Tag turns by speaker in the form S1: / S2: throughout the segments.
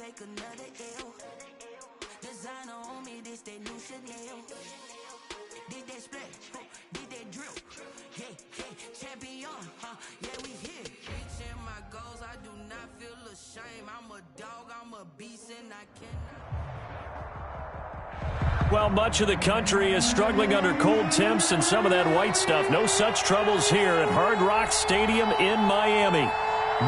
S1: take another L. Designer on me, this that new Chanel. Did that split, did that drill. Yeah, champion, yeah, we here. Reaching my goals, I do not feel ashamed. I'm a dog, I'm a beast, and I cannot.
S2: Well, much of the country is struggling under cold temps and some of that white stuff. No such troubles here at Hard Rock Stadium in Miami.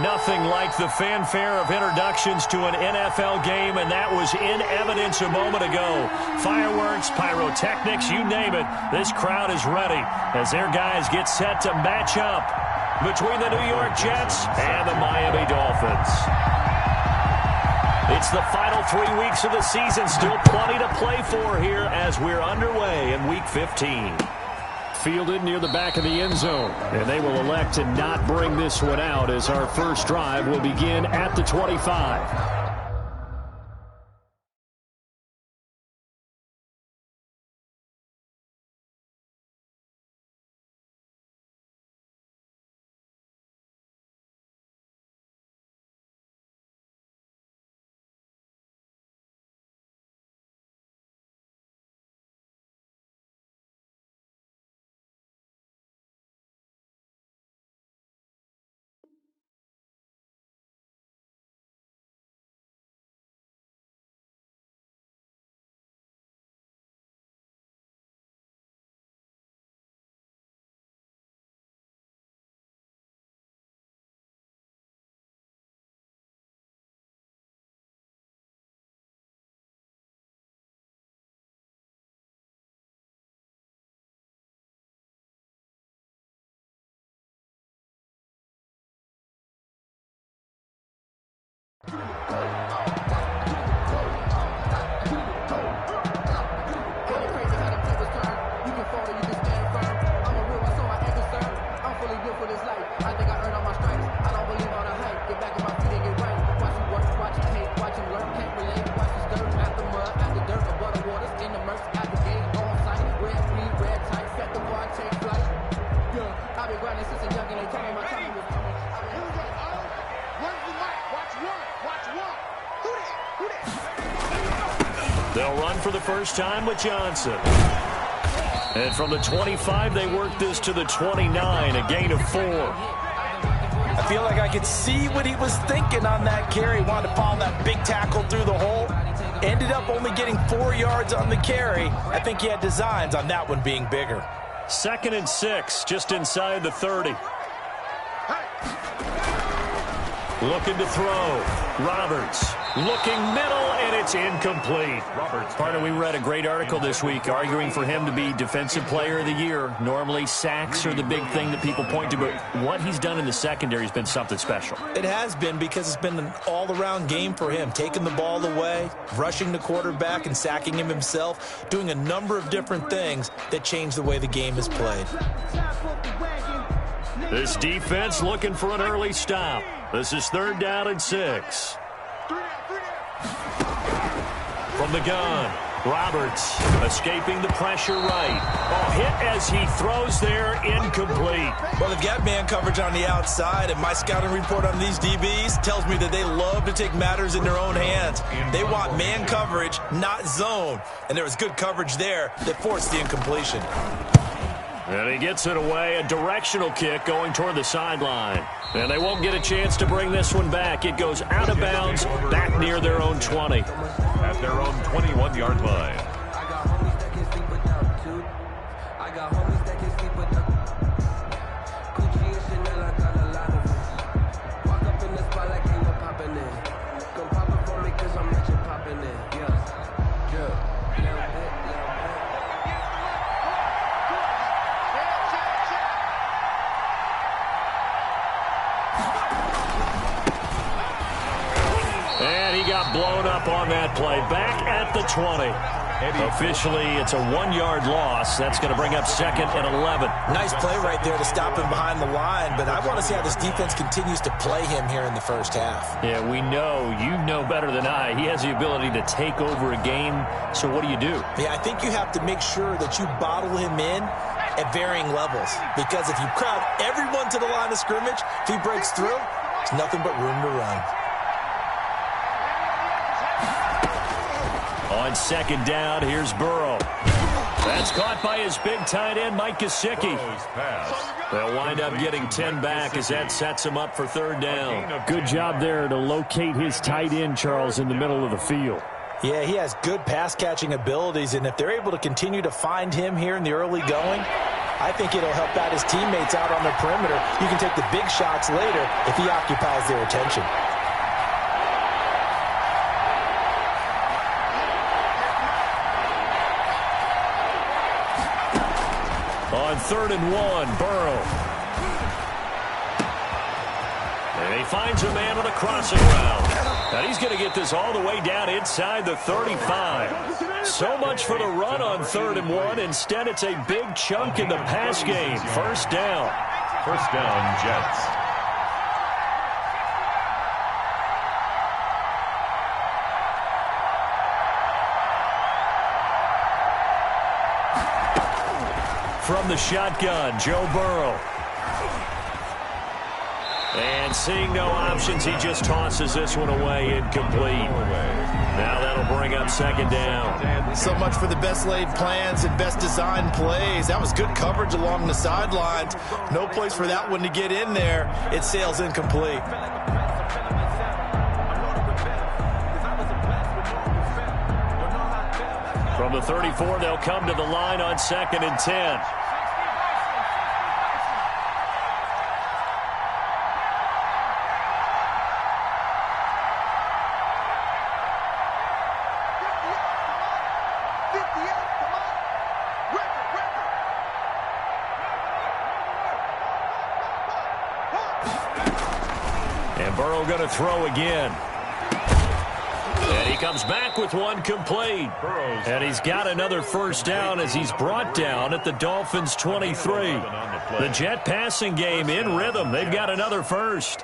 S2: Nothing like the fanfare of introductions to an NFL game, and that was in evidence a moment ago. Fireworks, pyrotechnics, you name it. This crowd is ready as their guys get set to match up between the New York Jets and the Miami Dolphins. It's the final 3 weeks of the season. Still plenty to play for here as we're underway in Week 15. Fielded near the back of the end zone, and they will elect to not bring this one out as our first drive will begin at the 25. They'll run for the first time with Johnson. And from the 25, they work this to the 29, a gain of 4.
S3: I feel like I could see what he was thinking on that carry. Wanted to follow that big tackle through the hole. Ended up only getting 4 yards on the carry. I think he had designs on that one being bigger.
S2: 2nd and 6, just inside the 30. Looking to throw. Roberts looking middle, and it's incomplete. Partner, we read a great article this week arguing for him to be Defensive Player of the Year. Normally, sacks are the big thing that people point to, but what he's done in the secondary has been something special.
S3: It has been, because it's been an all-around game for him. Taking the ball away, rushing the quarterback, and sacking him himself, doing a number of different things that change the way the game is played.
S2: This defense looking for an early stop. This is 3rd down and 6. From the gun, Roberts escaping the pressure right. Oh, hit as he throws there, incomplete.
S3: Well, they've got man coverage on the outside, and my scouting report on these DBs tells me that they love to take matters in their own hands. They want man coverage, not zone. And there was good coverage there that forced the incompletion.
S2: And he gets it away, a directional kick going toward the sideline. And they won't get a chance to bring this one back. It goes out of bounds, back near their own 20.
S4: At their own 21-yard line.
S2: Blown up on that play. Back at the 20. Officially, it's a 1-yard loss. That's going to bring up 2nd and 11.
S3: Nice play right there to stop him behind the line, but I want to see how this defense continues to play him here in the first half.
S2: Yeah, we know. You know better than I. He has the ability to take over a game, so what do you do?
S3: Yeah, I think you have to make sure that you bottle him in at varying levels, because if you crowd everyone to the line of scrimmage, if he breaks through, there's nothing but room to run.
S2: On second down, here's Burrow. That's caught by his big tight end, Mike Gesicki. They'll wind up getting 10 back as that sets him up for third down.
S5: Good job there to locate his tight end, Charles, in the middle of the field.
S3: Yeah, he has good pass-catching abilities, and if they're able to continue to find him here in the early going, I think it'll help out his teammates out on the perimeter. You can take the big shots later if he occupies their attention.
S2: On 3rd and 1, Burrow. And he finds a man with a crossing route. And he's going to get this all the way down inside the 35. So much for the run on 3rd and 1. Instead, it's a big chunk in the pass game. First down.
S4: First down, Jets.
S2: From the shotgun, Joe Burrow. And seeing no options, he just tosses this one away, incomplete. Now that'll bring up second down.
S3: So much for the best laid plans and best designed plays. That was good coverage along the sidelines. No place for that one to get in there. It sails incomplete.
S2: From the 34, they'll come to the line on 2nd and 10. And Burrow going to throw again. And he comes back with one complete. And he's got another first down as he's brought down at the Dolphins' 23. The Jet passing game in rhythm. They've got another first.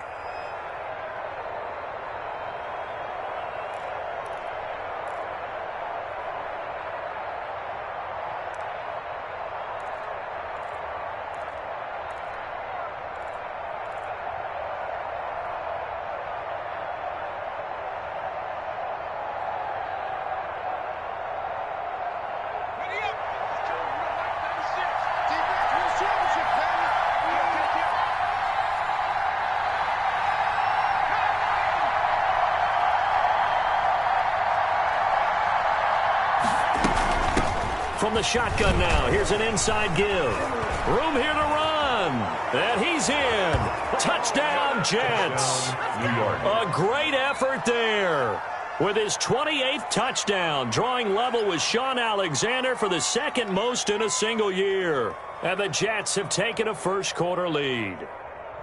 S2: From the shotgun now, here's an inside give. Room here to run. And he's in. Touchdown, Jets.
S4: New York.
S2: A great effort there. With his 28th touchdown, drawing level with Sean Alexander for the second most in a single year. And the Jets have taken a first quarter lead.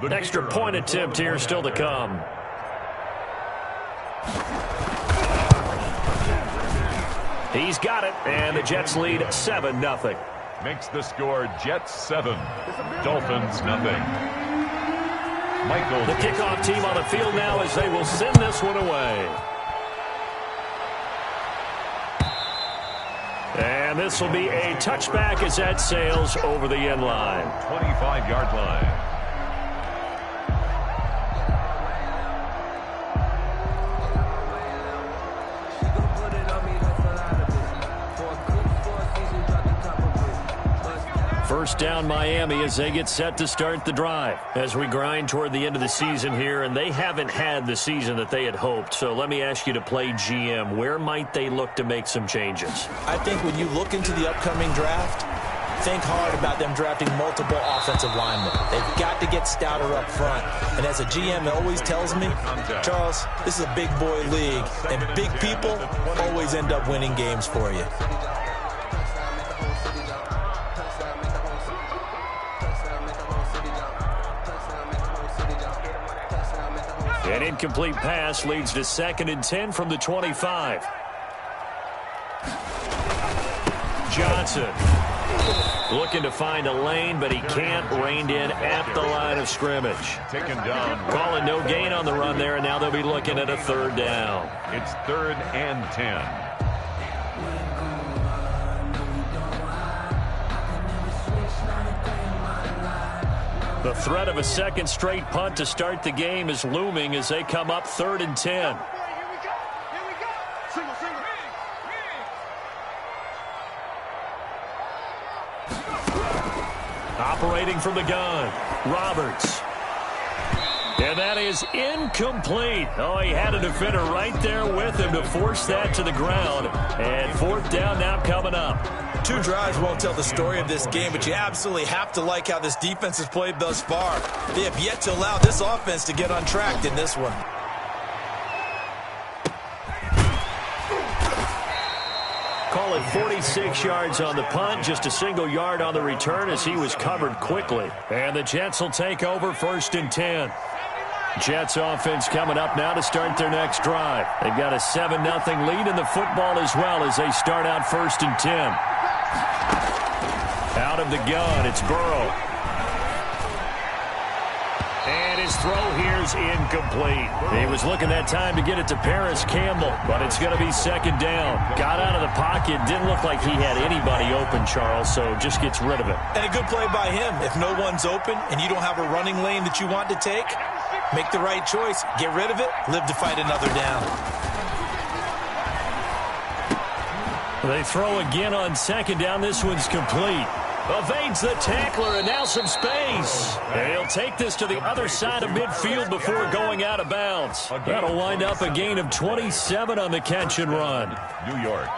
S2: Extra point attempt here still to come. He's got it, and the Jets lead 7-0.
S4: Makes the score Jets 7, Dolphins nothing. Michael.
S2: The kickoff team on the field now as they will send this one away. And this will be a touchback as that sails over the end line.
S4: 25-yard line.
S2: First down Miami as they get set to start the drive. As we grind toward the end of the season here, and they haven't had the season that they had hoped. So let me ask you to play GM. Where might they look to make some changes?
S3: I think when you look into the upcoming draft, think hard about them drafting multiple offensive linemen. They've got to get stouter up front. And as a GM, it always tells me, Charles, this is a big boy league, and big people always end up winning games for you.
S2: An incomplete pass leads to 2nd and 10 from the 25. Johnson looking to find a lane, but he can't. Reined in at the line of scrimmage.
S4: Taken down.
S2: Calling no gain on the run there, and now they'll be looking at a third down.
S4: It's 3rd and 10.
S2: The threat of a second straight punt to start the game is looming as they come up 3rd and 10. operating from the gun. Roberts. And that is incomplete. Oh, he had a defender right there with him to force that to the ground. And fourth down now coming up.
S3: 2 drives won't tell the story of this game, but you absolutely have to like how this defense has played thus far. They have yet to allow this offense to get untracked in this one.
S2: Call it 46 yards on the punt, just a single yard on the return as he was covered quickly. And the Jets will take over 1st and 10. Jets offense coming up now to start their next drive. They've got a 7-0 lead in the football as well as they start out 1st and 10. Out of the gun, it's Burrow. And his throw here's incomplete. He was looking that time to get it to Paris Campbell, but it's going to be 2nd down. Got out of the pocket, didn't look like he had anybody open, Charles, so just gets rid of it.
S3: And a good play by him. If no one's open and you don't have a running lane that you want to take, make the right choice. Get rid of it. Live to fight another down.
S2: They throw again on 2nd down. This one's complete. Evades the tackler and now some space. And he'll take this to the other side of midfield before going out of bounds. That'll wind up a gain of 27 on the catch and run.
S4: New York.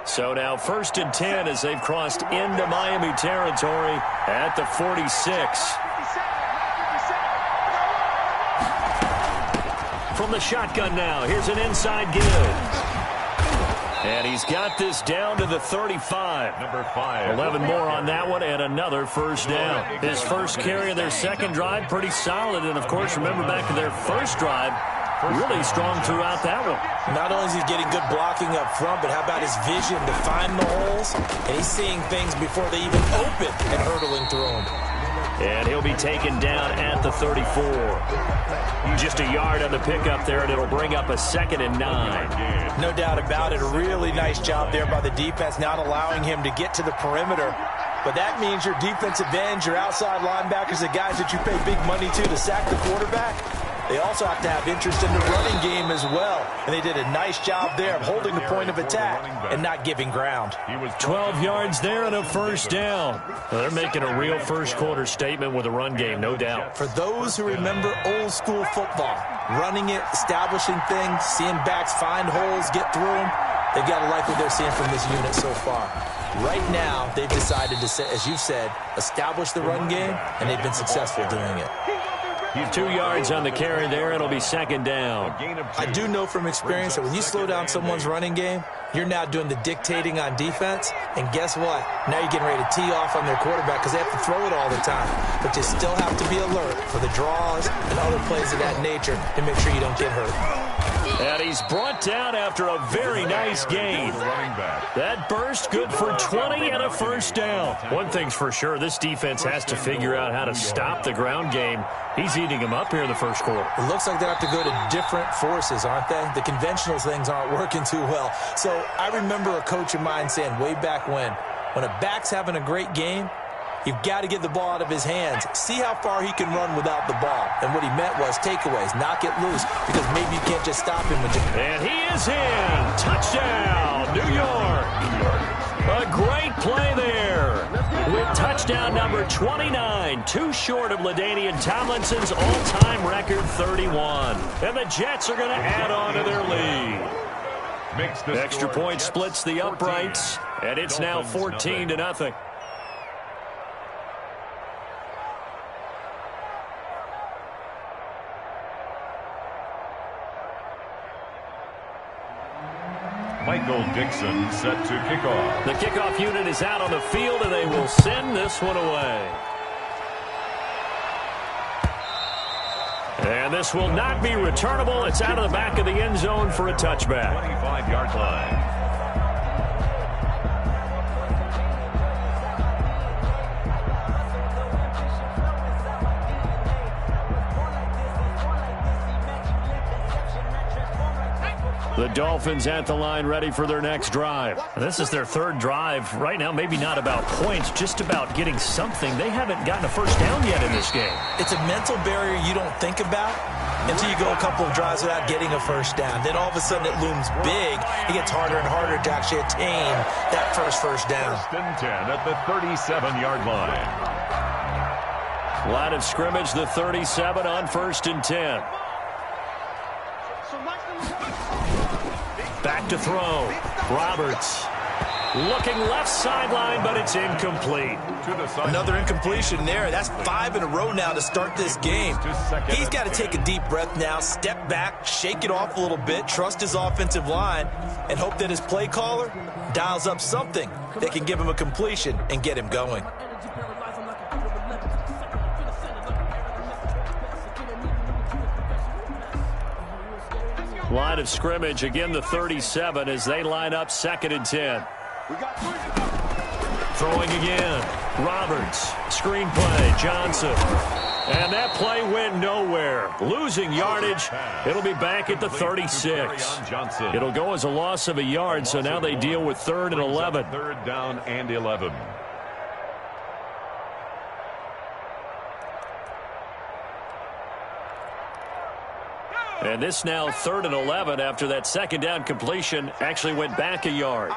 S2: So now 1st and 10 as they've crossed into Miami territory at the 46. From the shotgun now, here's an inside give. And he's got this down to the 35.
S4: Number 5.
S2: 11 more on that one and another 1st down. His first carry of their 2nd drive, pretty solid. And, of course, remember back to their 1st drive, really strong throughout that one.
S3: Not only is he getting good blocking up front, but how about his vision to find the holes? And he's seeing things before they even open and hurtling through them.
S2: And he'll be taken down at the 34. Just a yard on the pickup there, and it'll bring up a 2nd and 9.
S3: No doubt about it. A really nice job there by the defense, not allowing him to get to the perimeter. But that means your defensive ends, your outside linebackers, the guys that you pay big money to sack the quarterback, they also have to have interest in the running game as well. And they did a nice job there of holding the point of attack and not giving ground.
S2: 12 yards there and a 1st down. Well, they're making a real first-quarter statement with a run game, no doubt.
S3: For those who remember old-school football, running it, establishing things, seeing backs find holes, get through them, they've got to like what they're seeing from this unit so far. Right now, they've decided to, as you've said, establish the run game, and they've been successful doing it.
S2: 2 yards on the carry there. It'll be 2nd down.
S3: I do know from experience that when you slow down someone's running game, you're now doing the dictating on defense. And guess what? Now you're getting ready to tee off on their quarterback because they have to throw it all the time. But you still have to be alert for the draws and other plays of that nature to make sure you don't get hurt.
S2: And he's brought down after a very nice gain. That burst good for 20 and a 1st down. One thing's for sure, this defense has to figure out how to stop the ground game. He's eating them up here in the 1st quarter.
S3: It looks like they have to go to different forces, aren't they? The conventional things aren't working too well. So I remember a coach of mine saying way back when a back's having a great game, you've got to get the ball out of his hands. See how far he can run without the ball. And what he meant was takeaways, knock it loose, because maybe you can't just stop him.
S2: And he is in. Touchdown, New York. A great play there with touchdown number 29, too short of LaDainian Tomlinson's all-time record 31. And the Jets are going to add on to their lead. Extra point splits the uprights, and it's now 14-0.
S4: Michael Dixon set to kickoff.
S2: The kickoff unit is out on the field, and they will send this one away. And this will not be returnable. It's out of the back of the end zone for a touchback.
S4: 25-yard line.
S2: The Dolphins at the line ready for their next drive. This is their 3rd drive. Right now, maybe not about points, just about getting something. They haven't gotten a 1st down yet in this game.
S3: It's a mental barrier you don't think about, until you go a couple of drives without getting a first down. Then all of a sudden it looms big. It gets harder and harder to actually attain that first down.
S4: First and 10 at the 37-yard line.
S2: Line of scrimmage, the 37 on 1st and 10. Back to throw. Roberts. Looking left sideline, but it's incomplete.
S3: Another incompletion there. That's 5 in a row now to start this game. He's got to take a deep breath now, step back, shake it off a little bit, trust his offensive line, and hope that his play caller dials up something that can give him a completion and get him going.
S2: Line of scrimmage, again the 37 as they line up 2nd and 10. Throwing again. Roberts. Screen play. Johnson. And that play went nowhere. Losing yardage. It'll be back at the 36. It'll go as a loss of a yard, so now they deal with 3rd and 11.
S4: 3rd down and 11.
S2: And this now 3rd and 11 after that 2nd down completion actually went back a yard.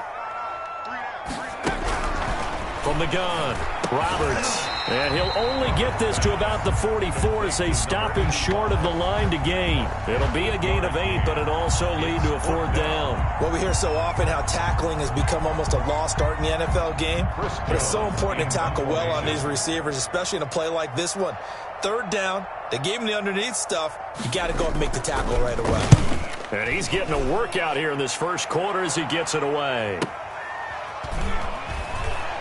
S2: From the gun, Roberts. And he'll only get this to about the 44 as they stop him short of the line to gain. It'll be a gain of 8, but it'll also lead to a 4th down.
S3: Well, we hear so often how tackling has become almost a lost art in the NFL game. But it's so important to tackle well on these receivers, especially in a play like this one. 3rd down, they gave him the underneath stuff. You got to go up and make the tackle right away.
S2: And he's getting a workout here in this first quarter as he gets it away.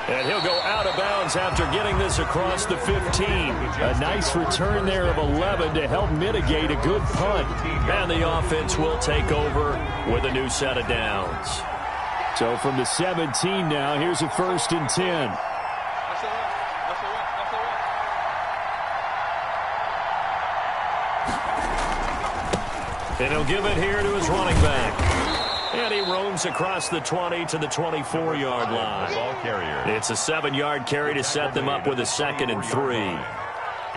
S2: And he'll go out of bounds after getting this across the 15. A nice return there of 11 to help mitigate a good punt. And the offense will take over with a new set of downs. So from the 17 now, here's a 1st and 10. And he'll give it here to his running back. And he roams across the 20 to the 24-yard line.
S4: Ball carrier.
S2: It's a 7-yard carry to set them up with a 2nd and 3.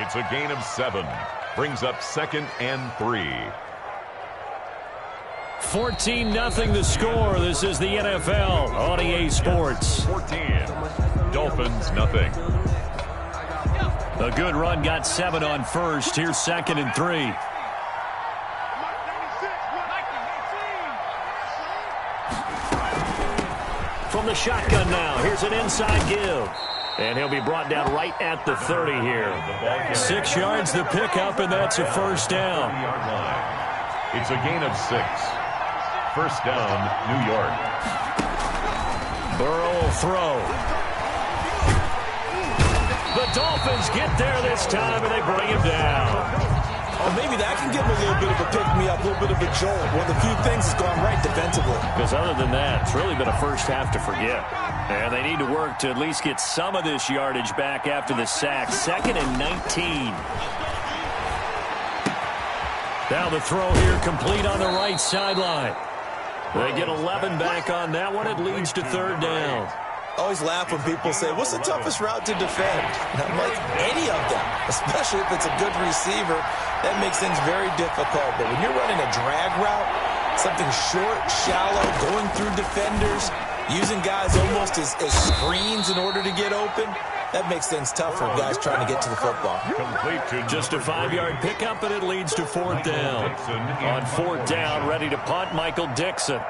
S4: It's a gain of 7. Brings up 2nd and 3.
S2: 14-0 the score. This is the NFL on EA Sports.
S4: 14. Dolphins, nothing.
S2: A good run got 7 on 1st. Here's 2nd and 3. From the shotgun now, here's an inside give. And he'll be brought down right at the 30 here. 6 yards the pickup, and that's a 1st down.
S4: It's a gain of 6. 1st down, New York.
S2: Burrow will throw. The Dolphins get there this time, and they bring him down.
S3: Oh, maybe that can give him a little bit of a pick-me-up, a little bit of a jolt. One of the few things has gone right defensively.
S2: Because other than that, it's really been a first half to forget. And they need to work to at least get some of this yardage back after the sack. 2nd and 19. Now the throw here complete on the right sideline. They get 11 back on that one. It leads to 3rd down.
S3: I always laugh when people say, what's the toughest route to defend? And I'm like, any of them, especially if it's a good receiver. That makes things very difficult. But when you're running a drag route, something short, shallow, going through defenders, using guys almost as screens in order to get open, that makes things tough for guys trying to get to the football.
S2: Just a 5-yard pickup, and it leads to 4th down. On 4th down, ready to punt, Michael Dixon.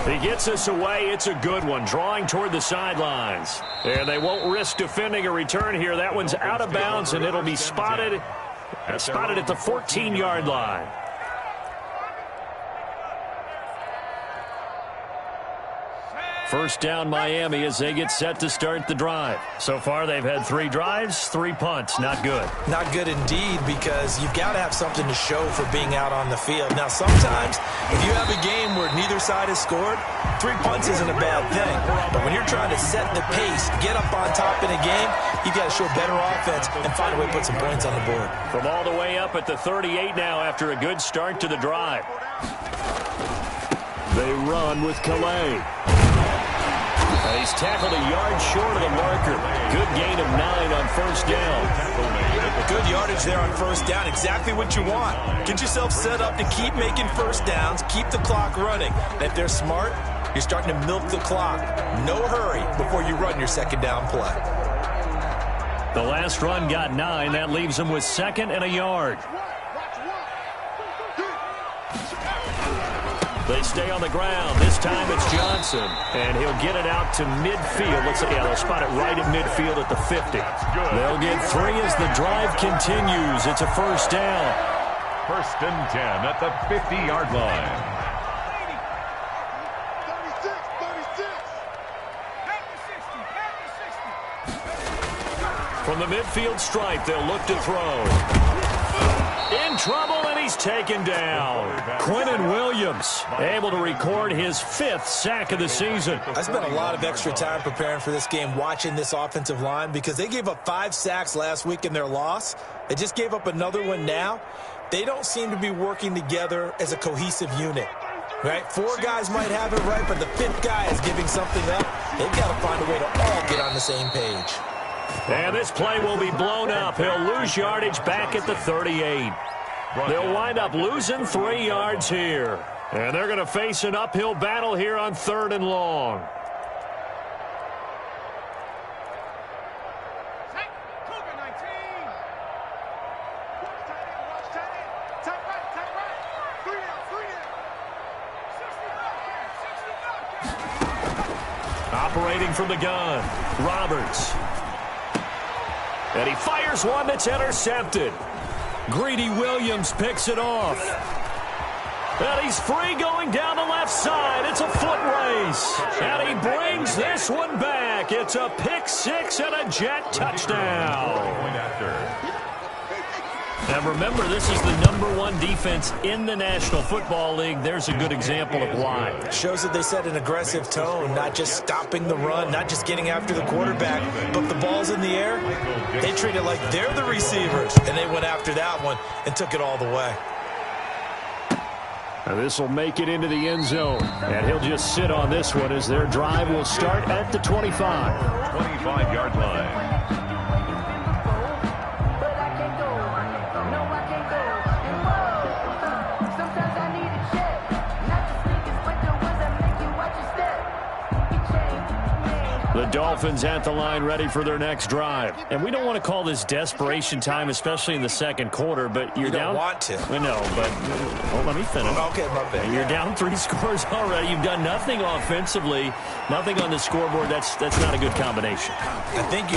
S2: He gets us away. It's a good one, drawing toward the sidelines. And they won't risk defending a return here. That one's out of bounds, and it'll be spotted at the 14-yard line. First down, Miami, as they get set to start the drive. So far, they've had 3 drives, 3 punts. Not good.
S3: Not good indeed, because you've got to have something to show for being out on the field. Now, sometimes, if you have a game where neither side has scored, 3 punts isn't a bad thing. But when you're trying to set the pace, get up on top in a game, you've got to show better offense and find a way to put some points on the board.
S2: From all the way up at the 38 now after a good start to the drive. They run with Calais. He's tackled a yard short of the marker. Good gain of 9 on first down.
S3: Good yardage there on first down. Exactly what you want. Get yourself set up to keep making first downs, keep the clock running. And if they're smart, you're starting to milk the clock. No hurry before you run your second down play.
S2: The last run got 9. That leaves him with 2nd and a yard. They stay on the ground. This time it's Johnson. And he'll get it out to midfield. They'll spot it right at midfield at the 50. They'll get 3 as the drive continues. It's a first down.
S4: 1st and 10 at the 50-yard line.
S2: From the midfield stripe, they'll look to throw. In trouble, and he's taken down. Quinnen Williams able to record his 5th sack of the season.
S3: I spent a lot of extra time preparing for this game watching this offensive line because they gave up 5 sacks last week in their loss. They just gave up another one now. They don't seem to be working together as a cohesive unit. Right? 4 guys might have it right, but the 5th guy is giving something up. They've got to find a way to all get on the same page.
S2: And this play will be blown up. He'll lose yardage back at the 38. They'll wind up losing 3 yards here. And they're going to face an uphill battle here on 3rd and long. Operating from the gun, Roberts. And he fires one that's intercepted. Greedy Williams picks it off. And he's free going down the left side. It's a foot race. And he brings this one back. It's a pick 6 and a Jet touchdown. And remember, this is the #1 defense in the National Football League. There's a good example of why.
S3: Shows that they set an aggressive tone, not just stopping the run, not just getting after the quarterback, but the ball's in the air. They treat it like they're the receivers, and they went after that one and took it all the way.
S2: Now this will make it into the end zone, and he'll just sit on this one as their drive will start at the 25.
S4: 25-yard line.
S2: The Dolphins at the line ready for their next drive. And we don't want to call this desperation time, especially in the second quarter, but you're down.
S3: You don't want to.
S2: I know, but let me finish.
S3: Okay, my bad.
S2: You're down 3 scores already. You've done nothing offensively, nothing on the scoreboard. That's not a good combination.
S3: I think you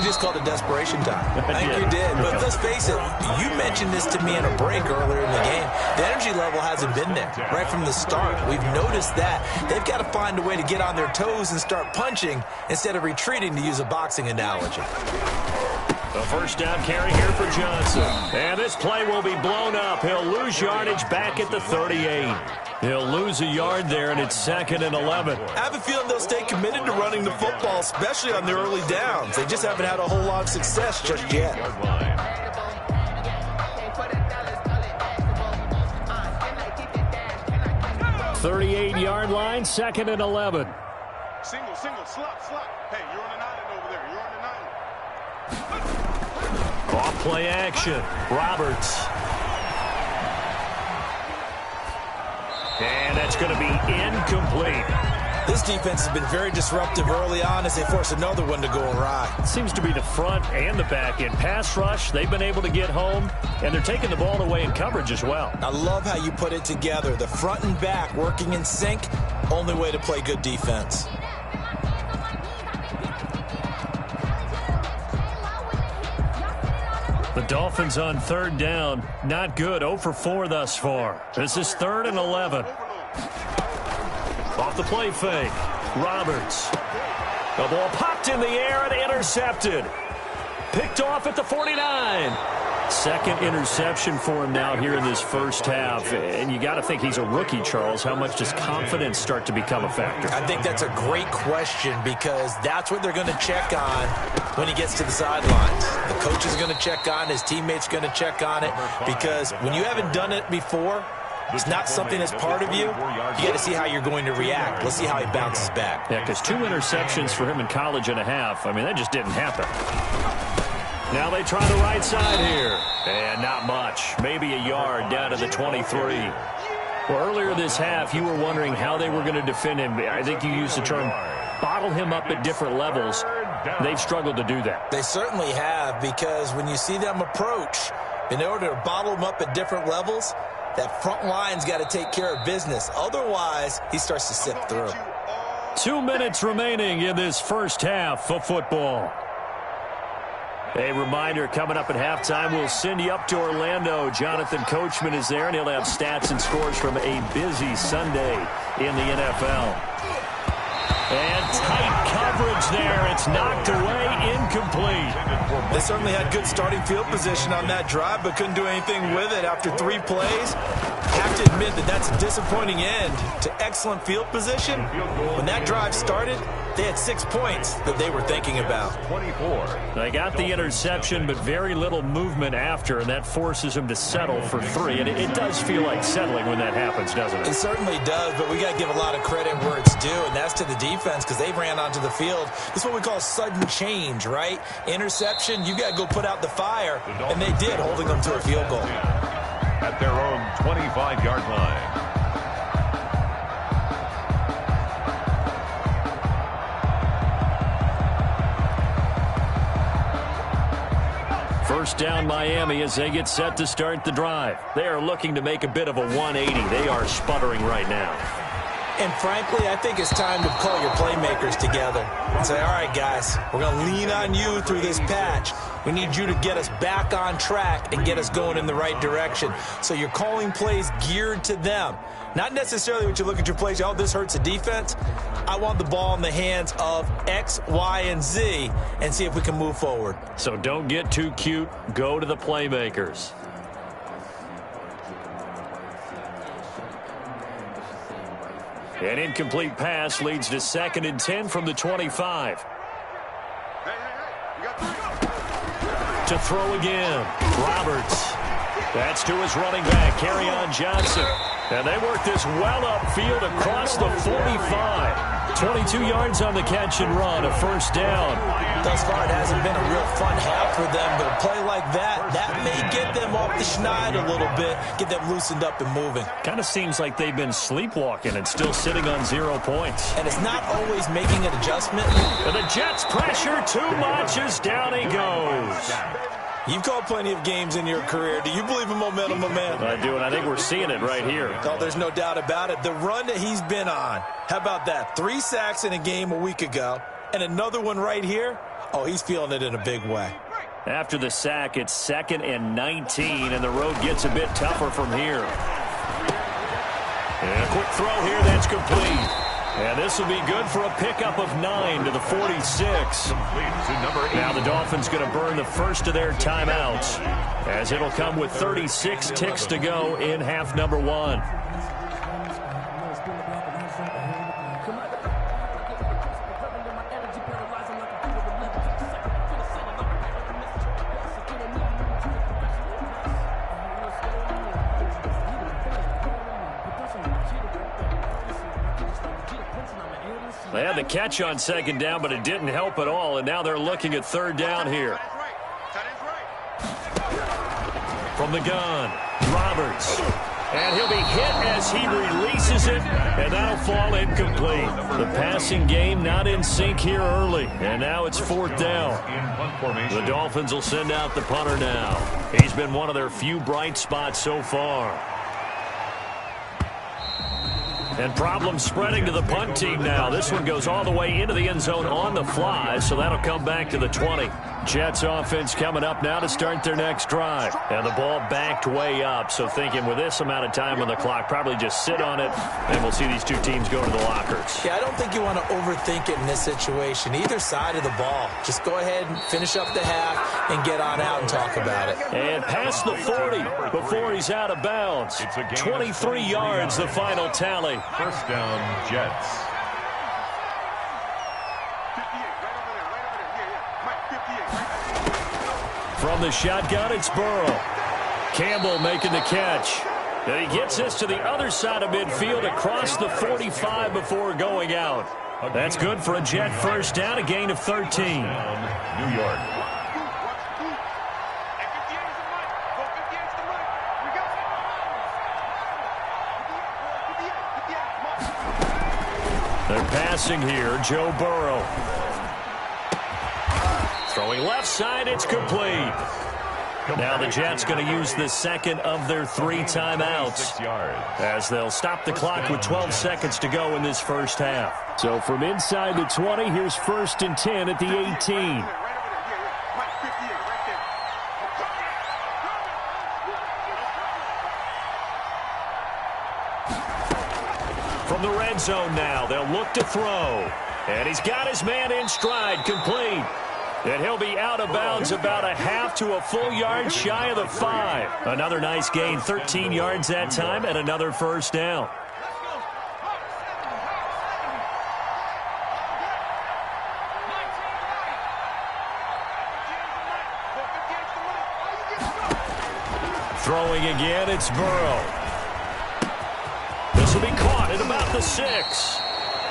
S3: just called it desperation time. I think you did. But let's face it, you mentioned this to me in a break earlier in the game. The energy level hasn't been there right from the start. We've noticed that. They've got to find a way to get on their toes and start punching instead of retreating, to use a boxing analogy.
S2: The first down carry here for Johnson. And this play will be blown up. He'll lose yardage back at the 38. He'll lose a yard there, and it's 2nd and 11.
S3: I have a feeling they'll stay committed to running the football, especially on their early downs. They just haven't had a whole lot of success just yet.
S2: 38-yard line, 2nd and 11.
S6: Single, slot. Hey, you're on an island over there. You're on an island.
S2: Off play action. Roberts. And that's going to be incomplete.
S3: This defense has been very disruptive early on as they force another one to go awry.
S2: It seems to be the front and the back end. Pass rush, they've been able to get home, and they're taking the ball away in coverage as well.
S3: I love how you put it together. The front and back working in sync, only way to play good defense.
S2: The Dolphins on 3rd down. Not good. 0 for 4 thus far. This is 3rd and 11. Off the play fake. Roberts. The ball popped in the air and intercepted. Picked off at the 49. 2nd interception for him now here in this first half. And you got to think he's a rookie, Charles. How much does confidence start to become a factor?
S3: I think that's a great question because that's what they're going to check on when he gets to the sidelines. The coach is going to check on, his teammates going to check on it, because when you haven't done it before, it's not something that's part of you, you got to see how you're going to react. Let's see how he bounces back.
S2: Yeah, because 2 interceptions for him in college and a half. I mean, that just didn't happen. Now they try the right side here. And not much. Maybe a yard down to the 23. Well, earlier this half, you were wondering how they were going to defend him. I think you used the term bottle him up at different levels. They've struggled to do that.
S3: They certainly have, because when you see them approach, in order to bottle them up at different levels, that front line's got to take care of business. Otherwise, he starts to sip through.
S2: 2 minutes remaining in this first half of football. A reminder, coming up at halftime, we'll send you up to Orlando. Jonathan Coachman is there, and he'll have stats and scores from a busy Sunday in the NFL. And tight coverage there. It's knocked away, incomplete.
S3: They certainly had good starting field position on that drive, but couldn't do anything with it after 3 plays. Have to admit that that's a disappointing end to excellent field position. When that drive started, they had 6 points that they were thinking about.
S4: 24.
S2: They got the interception, but very little movement after, and that forces them to settle for 3. And it does feel like settling when that happens, doesn't it?
S3: It certainly does, but we got to give a lot of credit where it's due, and that's to the defense, because they ran onto the field. This is what we call sudden change, right? Interception, you got to go put out the fire, and they did, holding them to a field goal.
S4: At their own 25-yard line.
S2: First down Miami as they get set to start the drive. They are looking to make a bit of a 180. They are sputtering right now.
S3: And frankly, I think it's time to call your playmakers together and say, all right, guys, we're going to lean on you through this patch. We need you to get us back on track and get us going in the right direction. So you're calling plays geared to them. Not necessarily when you look at your plays, oh, this hurts the defense. I want the ball in the hands of X, Y, and Z and see if we can move forward.
S2: So don't get too cute. Go to the playmakers. An incomplete pass leads to 2nd and 10 from the 25. To throw again. Roberts. That's to his running back, Kerryon Johnson. And they work this well upfield across the 45. 22 yards on the catch and run, a first down.
S3: Thus far, it hasn't been a real fun half for them, but a play like that may get them off the schneid a little bit, get them loosened up and moving.
S2: Kind of seems like they've been sleepwalking and still sitting on 0 points.
S3: And it's not always making an adjustment.
S2: And the Jets pressure too much as down he goes.
S3: You've called plenty of games in your career. Do you believe in momentum, my man?
S2: I do, and I think we're seeing it right here.
S3: Oh, there's no doubt about it. The run that he's been on, how about that? 3 sacks in a game a week ago, and another one right here. Oh, he's feeling it in a big way.
S2: After the sack, it's 2nd and 19, and the road gets a bit tougher from here. And a quick throw here, that's complete. And this will be good for a pickup of 9 to the 46. Now the Dolphins going to burn the first of their timeouts, as it'll come with 36 ticks to go in half number 1. They had the catch on 2nd down, but it didn't help at all, and now they're looking at 3rd down here. From the gun, Roberts. And he'll be hit as he releases it, and that'll fall incomplete. The passing game not in sync here early, and now it's 4th down. The Dolphins will send out the punter now. He's been one of their few bright spots so far. And problems spreading to the punt team now. This one goes all the way into the end zone on the fly, so that'll come back to the 20. Jets offense coming up now to start their next drive. And the ball backed way up, so thinking with this amount of time on the clock, probably just sit on it, and we'll see these two teams go to the lockers.
S3: Yeah, I don't think you want to overthink it in this situation. Either side of the ball. Just go ahead and finish up the half and get on out and talk about it.
S2: And past the 40 before he's out of bounds. 23 yards, the final tally.
S4: First down, Jets.
S2: From the shotgun, it's Burrow. Campbell making the catch. And he gets this to the other side of midfield across the 45 before going out. That's good for a Jet first down, a gain of 13.
S4: New York.
S2: They're passing here, Joe Burrow. Throwing left side, it's complete. Now the Jets going to use the second of their 3 timeouts as they'll stop the clock with 12 seconds to go in this first half.
S5: So from inside the 20, here's 1st and 10 at the 18.
S2: From the red zone now, they'll look to throw. And he's got his man in stride, complete. And he'll be out of bounds about a half to a full yard shy of the 5. Another nice gain, 13 yards that time, and another first down. Throwing again, it's Burrow. This will be caught at about the 6.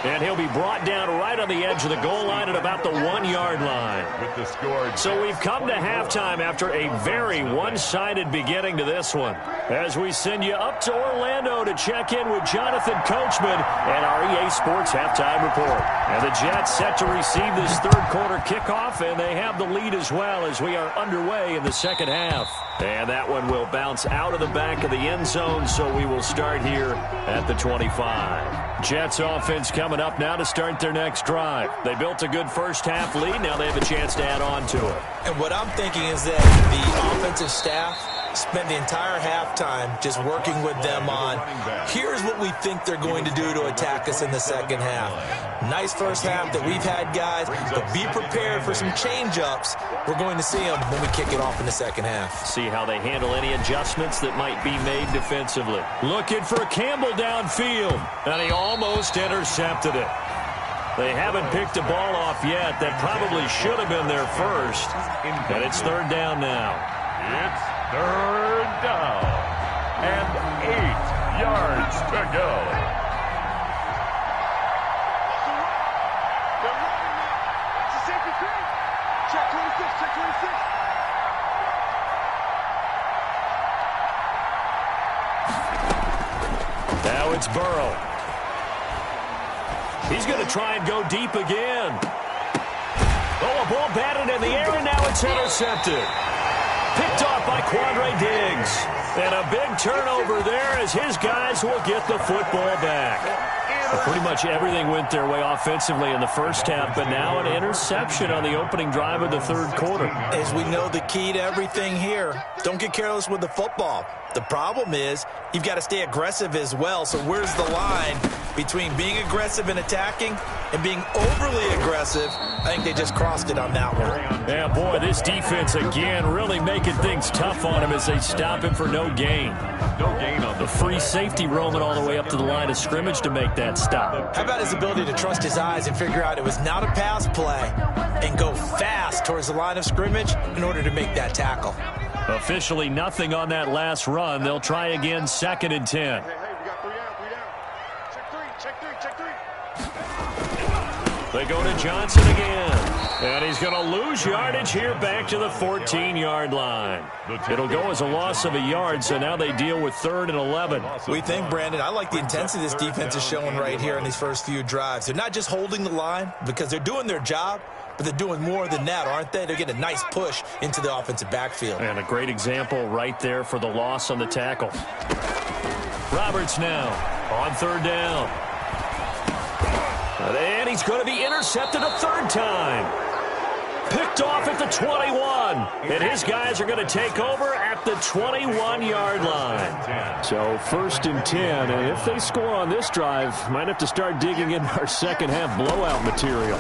S2: And he'll be brought down right on the edge of the goal line at about the 1-yard line.
S4: With the score.
S2: So we've come to halftime after a very one-sided beginning to this one. As we send you up to Orlando to check in with Jonathan Coachman and our EA Sports Halftime Report. And the Jets set to receive this third quarter kickoff, and they have the lead as well as we are underway in the second half. And that one will bounce out of the back of the end zone, so we will start here at the 25. Jets offense coming up now to start their next drive. They built a good first half lead. Now they have a chance to add on to it.
S3: And what I'm thinking is that the offensive staff spent the entire halftime just working with them on, here's what we think they're going to do to attack us in the second half. Nice first half that we've had, guys, but be prepared for some change-ups. We're going to see them when we kick it off in the second half.
S2: See how they handle any adjustments that might be made defensively. Looking for Campbell downfield, and he almost intercepted it. They haven't picked a ball off yet. That probably should have been their first. And it's third down now.
S4: It's third down and 8 yards to go.
S6: Check 26, check 26.
S2: Now it's Burrow. He's going to try and go deep again. Oh, a ball batted in the air, and now it's intercepted. Picked off by Quandre Diggs. And a big turnover there as his guys will get the football back. Pretty much everything went their way offensively in the first half, but now an interception on the opening drive of the third quarter.
S3: As we know, the key to everything here, don't get careless with the football. The problem is you've got to stay aggressive as well. So where's the line between being aggressive and attacking and being overly aggressive? I think they just crossed it on that one.
S2: Yeah, boy, this defense again really making things tough on him as they stop him for no gain.
S4: No gain on
S2: the free safety roaming all the way up to the line of scrimmage to make that stop.
S3: How about his ability to trust his eyes and figure out it was not a pass play and go fast towards the line of scrimmage in order to make that tackle?
S2: Officially nothing on that last run. They'll try again, 2nd and 10.
S6: Hey, we got 3 down, 3 down. Check 3, check 3, check 3.
S2: They go to Johnson again. And he's going to lose yardage here back to the 14-yard line. It'll go as a loss of a yard, so now they deal with 3rd and 11.
S3: We think, Brandon, I like the intensity this defense is showing right here in these first few drives. They're not just holding the line because they're doing their job, but they're doing more than that, aren't they? They're getting a nice push into the offensive backfield.
S2: And a great example right there for the loss on the tackle. Roberts now on 3rd down. And he's going to be intercepted a 3rd time. Picked off at the 21. And his guys are going to take over at the 21-yard line.
S5: So 1st and 10. And if they score on this drive, might have to start digging into our second half blowout material.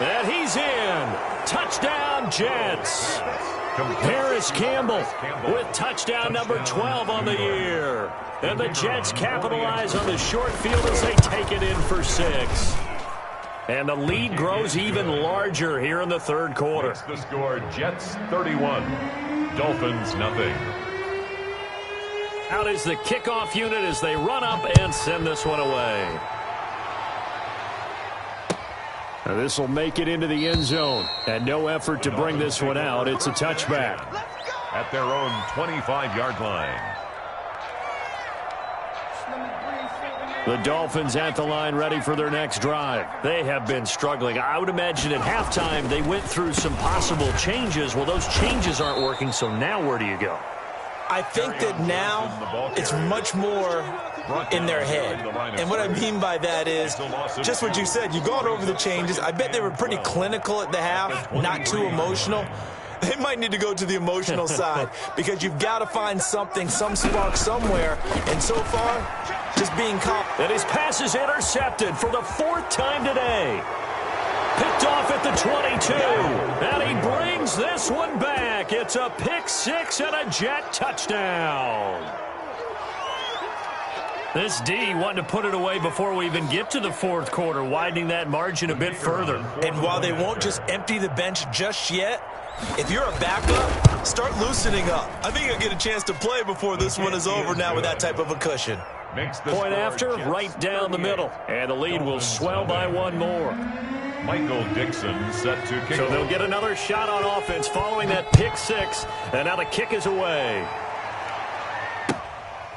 S2: And he's in. Touchdown, Jets. Paris Campbell with touchdown number 12 on the year. And the Jets capitalize on the short field as they take it in for 6. And the lead grows even larger here in the third quarter.
S4: It's the score, Jets 31, Dolphins, nothing.
S2: Out is the kickoff unit as they run up and send this one away. This will make it into the end zone. And no effort to bring this one out. It's a touchback.
S4: At their own 25-yard line.
S2: The Dolphins at the line ready for their next drive. They have been struggling. I would imagine at halftime they went through some possible changes. Well, those changes aren't working, so now where do you go?
S3: I think that now it's much more in their head. And what I mean by that is just what you said. You've gone over the changes. I bet they were pretty clinical at the half, not too emotional. They might need to go to the emotional side because you've got to find something, some spark somewhere. And so far, just being calm.
S2: And his pass is intercepted for the 4th time today. Picked off at the 22. And he brings this one back. It's a pick 6 and a Jet touchdown. This D wanting to put it away before we even get to the 4th quarter, widening that margin a bit further.
S3: And while they won't just empty the bench just yet, if you're a backup, start loosening up. I think you'll get a chance to play before this one is over now with that type of a cushion.
S2: Point after, right down the middle. And the lead will swell by one more.
S4: Michael Dixon set to kick.
S2: So they'll get another shot on offense following that pick 6. And now the kick is away.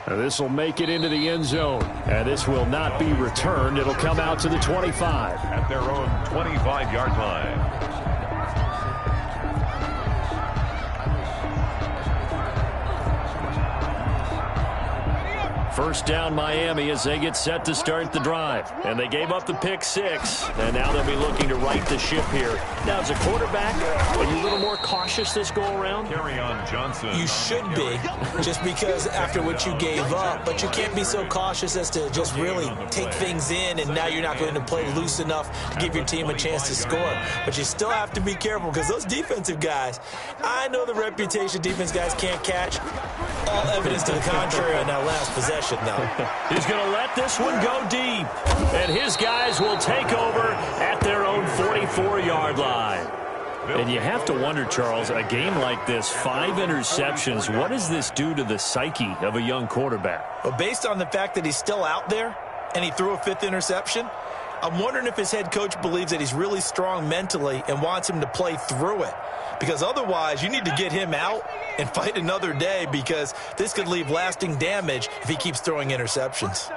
S2: This will make it into the end zone. And this will not be returned. It'll come out to the 25.
S4: At their own 25-yard line.
S2: First down Miami as they get set to start the drive. And they gave up the pick 6. And now they'll be looking to right the ship here. Now, as a quarterback, are you a little more cautious this go around?
S4: Kerryon Johnson.
S3: You should be, just because after what you gave up. But you can't be so cautious as to just really take things in, and now you're not going to play loose enough to give your team a chance to score. But you still have to be careful because those defensive guys, I know the reputation defense guys can't catch. All evidence to the contrary on that last possession, though.
S2: He's going to let this one go deep. And his guys will take over at their own 44-yard line. And you have to wonder, Charles, a game like this, 5 interceptions, what does this do to the psyche of a young quarterback?
S3: Well, based on the fact that he's still out there and he threw a 5th interception, I'm wondering if his head coach believes that he's really strong mentally and wants him to play through it. Because otherwise, you need to get him out and fight another day, because this could leave lasting damage if he keeps throwing interceptions.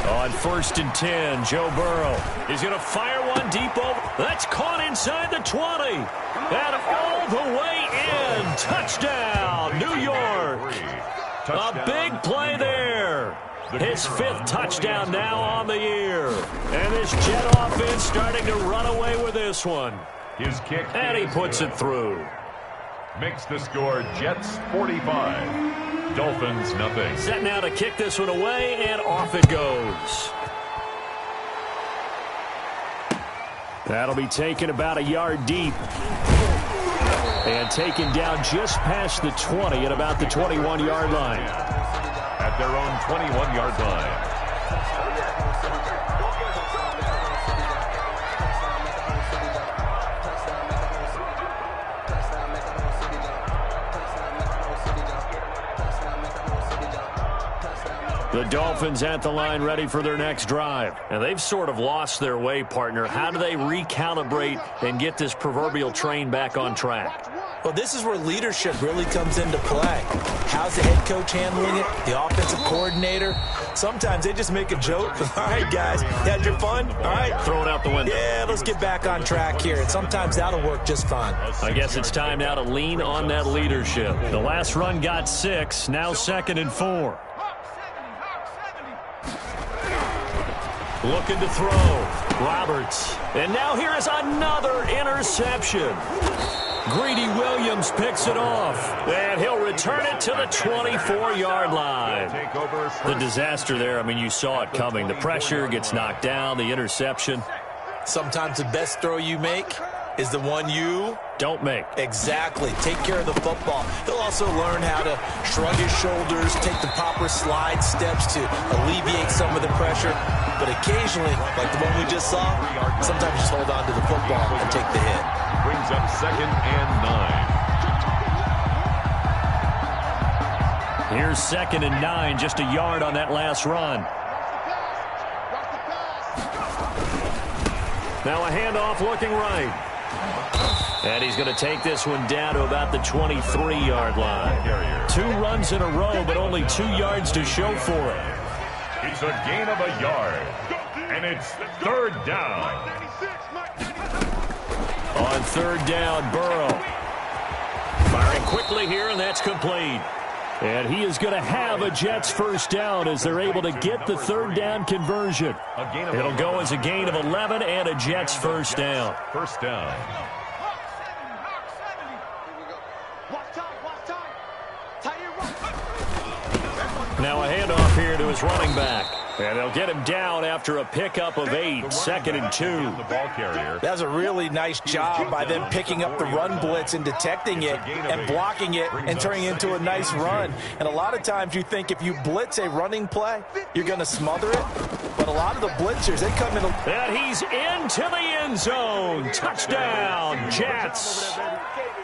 S2: On 1st and 10, Joe Burrow is going to fire one deep over. That's caught inside the 20. And all the way in. Touchdown, New York. A big play there. His 5th touchdown now on the year. And this Jet offense starting to run away with this one.
S4: His kick.
S2: And he puts it through.
S4: Makes the score Jets 45. Dolphins nothing.
S2: Set now to kick this one away, and off it goes. That'll be taken about a yard deep. And taken down just past the 20 at about the 21-yard line.
S4: At their own 21-yard line.
S2: The Dolphins at the line ready for their next drive. And they've sort of lost their way, partner. How do they recalibrate and get this proverbial train back on track?
S3: Well, this is where leadership really comes into play. How's the head coach handling it? The offensive coordinator? Sometimes they just make a joke. All right, guys, you had your fun? All right.
S2: Throw it out the window.
S3: Yeah, let's get back on track here. And sometimes that'll work just fine.
S2: I guess it's time now to lean on that leadership. The last run got 6, now 2nd and 4. Looking to throw. Roberts. And now here is another interception. Greedy Williams picks it off. And he'll return it to the 24-yard line. The disaster there, I mean, you saw it coming. The pressure gets knocked down, the interception.
S3: Sometimes the best throw you make is the one you
S2: don't make.
S3: Exactly. Take care of the football. He'll also learn how to shrug his shoulders, take the proper slide steps to alleviate some of the pressure. but occasionally, like the one we just saw, sometimes just hold on to the football and take the hit.
S4: Brings up 2nd and 9.
S2: Here's 2nd and 9, just a yard on that last run. Now a handoff looking right. And he's going to take this one down to about the 23-yard line. 2 runs in a row, but only 2 yards to show for it.
S4: It's a gain of a yard, and it's 3rd down.
S2: On 3rd down, Burrow. Firing quickly here, and that's complete. And he is going to have a Jets first down as they're able to get the 3rd down conversion. It'll go as a gain of 11 and a Jets first down.
S4: First down.
S2: Now a handoff here to his running back. And they'll get him down after a pickup of 8, 2nd and 2.
S4: The ball carrier.
S3: That's a really nice job by them picking up the run blitz and detecting it and blocking it and turning it into a nice run. And a lot of times you think if you blitz a running play, you're going to smother it. But a lot of the blitzers, they come in.
S2: And he's into the end zone. Touchdown, Jets.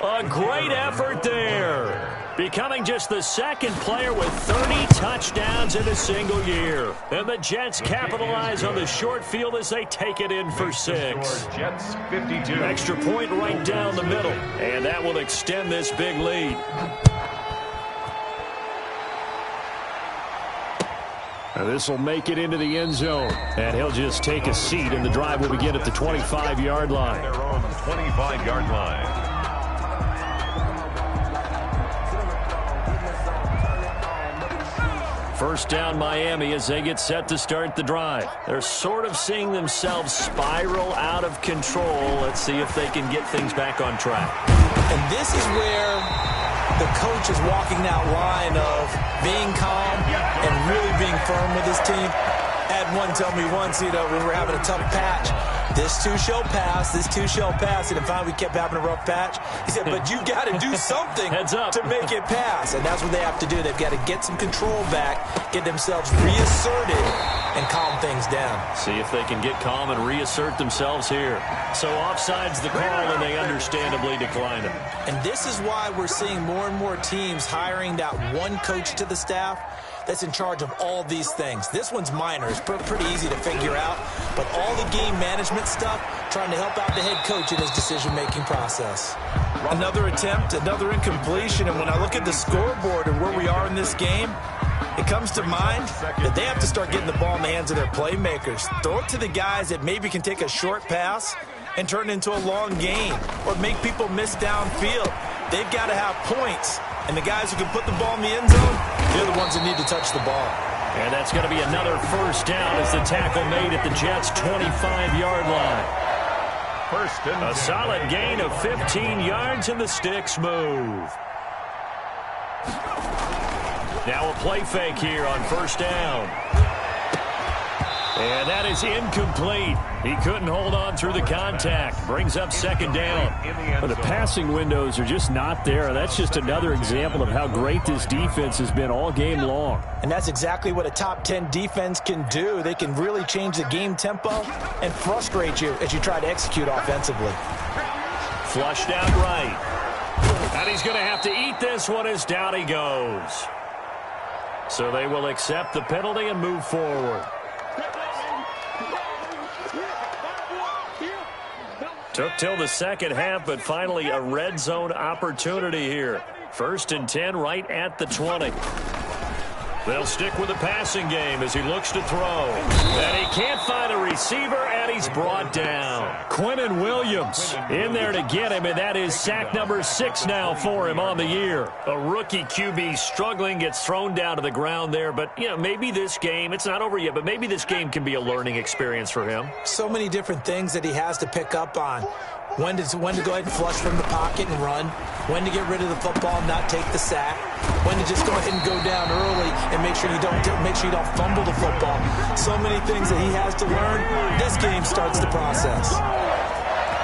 S2: A great effort there. Becoming just the 2nd player with 30 touchdowns in a single year. And the Jets capitalize on the short field as they take it in for 6.
S4: Jets 52.
S2: Extra point right down the middle. And that will extend this big lead. Now this will make it into the end zone. And he'll just take a seat, and the drive will begin at the 25-yard line.
S4: Their own 25-yard line.
S2: First down Miami as they get set to start the drive. They're sort of seeing themselves spiral out of control. Let's see if they can get things back on track.
S3: And this is where the coach is walking that line of being calm and really being firm with his team. Had one tell me once, when we were having a tough patch, this too shall pass, this too shall pass. And finally we kept having a rough patch. He said, but you got to do something to make it pass. And that's what they have to do. They've got to get some control back, get themselves reasserted, and calm things down.
S2: See if they can get calm and reassert themselves here. So offside's the call, and they understandably decline it.
S3: And this is why we're seeing more and more teams hiring that one coach to the staff that's in charge of all these things. This one's minor. It's pretty easy to figure out. But all the game management stuff, trying to help out the head coach in his decision-making process. Another attempt, another incompletion. And when I look at the scoreboard and where we are in this game, it comes to mind that they have to start getting the ball in the hands of their playmakers. Throw it to the guys that maybe can take a short pass and turn it into a long gain or make people miss downfield. They've got to have points. And the guys who can put the ball in the end zone, they're the ones that need to touch the ball.
S2: And that's going to be another first down as the tackle made at the Jets' 25-yard line.
S4: First and
S2: a solid gain of 15 yards, and the sticks move. Now a play fake here on first down. And that is incomplete. He couldn't hold on through the contact. Brings up second down.
S5: But the passing windows are just not there. That's just another example of how great this defense has been all game long.
S3: And that's exactly what a top 10 defense can do. They can really change the game tempo and frustrate you as you try to execute offensively.
S2: Flushed out right. And he's going to have to eat this one as down he goes. So they will accept the penalty and move forward. Took till the second half, but finally a red zone opportunity here. 1st and 10 right at the 20. They'll stick with the passing game as he looks to throw. And he can't find a receiver, and he's brought down. Quinnen Williams in there to get him, and that is sack number 6 now for him on the year. A rookie QB struggling, gets thrown down to the ground there. But, maybe this game, it's not over yet, but maybe this game can be a learning experience for him.
S3: So many different things that he has to pick up on. When to go ahead and flush from the pocket and run. When to get rid of the football and not take the sack. When to just go ahead and go down early and make sure you don't fumble the football. So many things that he has to learn. This game starts the process.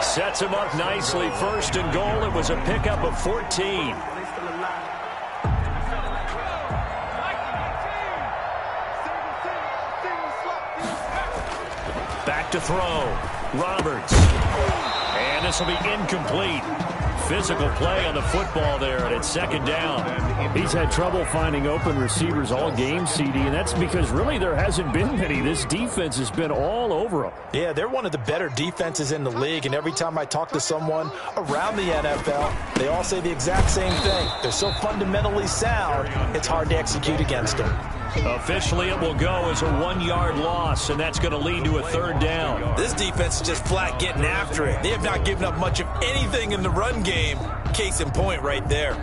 S2: Sets him up nicely. 1st and goal. It was a pickup of 14. back to throw. Roberts. And this will be incomplete. Physical play on the football there, and it's second down.
S5: He's had trouble finding open receivers all game, CD, and that's because really there hasn't been many. This defense has been all over him.
S3: Yeah, they're one of the better defenses in the league, and every time I talk to someone around the NFL, they all say the exact same thing. They're so fundamentally sound, it's hard to execute against them.
S2: Officially, it will go as a 1-yard loss, and that's going to lead to a third down.
S3: This defense is just flat getting after it. They have not given up much of anything in the run game. Case in point right there.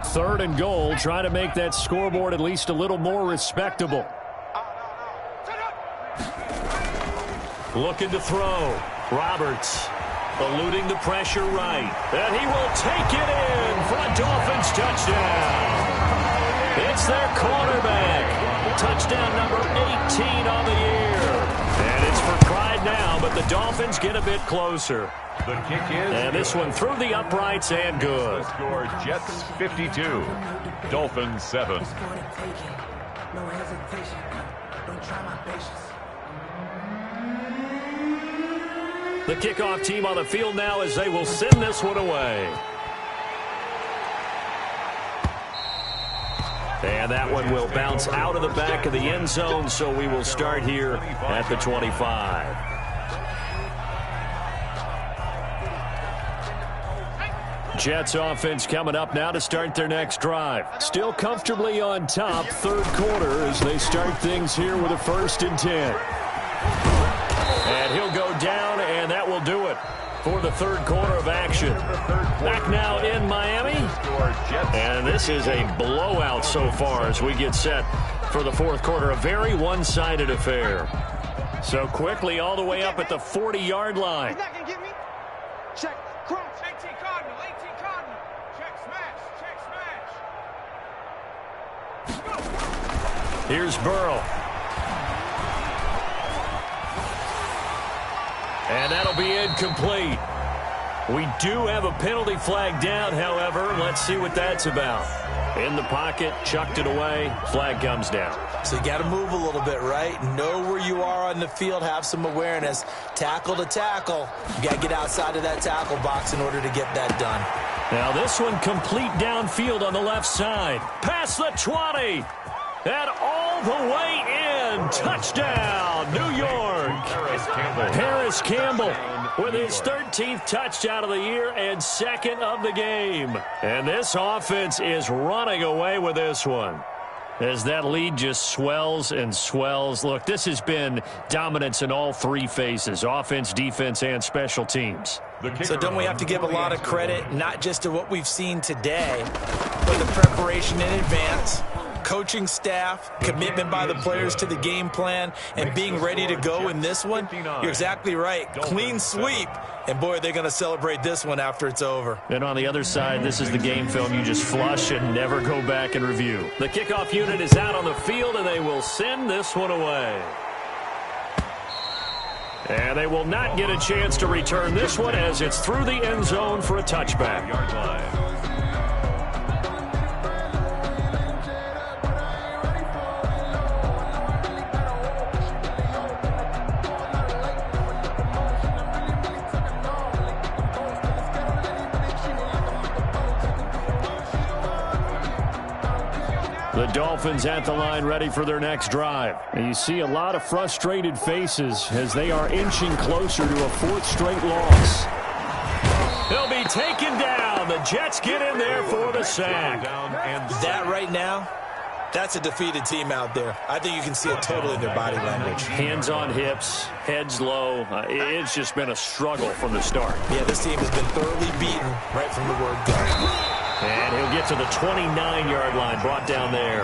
S5: Third and goal, trying to make that scoreboard at least a little more respectable.
S2: Looking to throw. Roberts eluding the pressure right. And he will take it in for a Dolphins touchdown. It's their quarterback. Touchdown number 18 on the year. And it's for pride now, but the Dolphins get a bit closer.
S4: The kick is
S2: and this one through the uprights and good.
S4: The score, Jets 52, Dolphins 7.
S1: No hesitation. Don't try my patience.
S2: The kickoff team on the field now as they will send this one away. And that one will bounce out of the back of the end zone, so we will start here at the 25. Jets offense coming up now to start their next drive. Still comfortably on top, third quarter, as they start things here with a 1st and 10. And he'll go down, and that will do it for the third quarter of action. Back now in Miami. And this is a blowout so far as we get set for the fourth quarter. A very one-sided affair. So quickly all the way up at the 40-yard line.
S6: He's not going to get me. Check. Crunch. 18 Cardinal. 18 Cardinal. Check. Smash. Check. Smash.
S2: Here's Burrow. And that'll be incomplete. We do have a penalty flag down, however. Let's see what that's about. In the pocket, chucked it away, flag comes down.
S3: So you got to move a little bit, right? Know where you are on the field, have some awareness. Tackle to tackle. You got to get outside of that tackle box in order to get that done.
S2: Now this one complete downfield on the left side. Past the 20. And all the way in. Touchdown, New York. Paris Campbell with his 13th touchdown of the year and 2nd of the game. And this offense is running away with this one, as that lead just swells and swells. Look, this has been dominance in all three phases, offense, defense, and special teams.
S3: So don't we have to give a lot of credit, not just to what we've seen today, but the preparation in advance, coaching staff, commitment by the players to the game plan, and being ready to go in this one? You're exactly right. Clean sweep. And, boy, they're going to celebrate this one after it's over.
S2: And on the other side, this is the game film you just flush and never go back and review. The kickoff unit is out on the field, and they will send this one away. And they will not get a chance to return this one as it's through the end zone for a touchback. The Dolphins at the line ready for their next drive.
S5: And you see a lot of frustrated faces as they are inching closer to a 4th straight loss.
S2: He'll be taken down. The Jets get in there for the sack.
S3: That right now, that's a defeated team out there. I think you can see it totally in their body language.
S2: Hands on hips, heads low. It's just been a struggle from the start.
S3: Yeah, this team has been thoroughly beaten right from the word go.
S2: And he'll get to the 29-yard line, brought down there.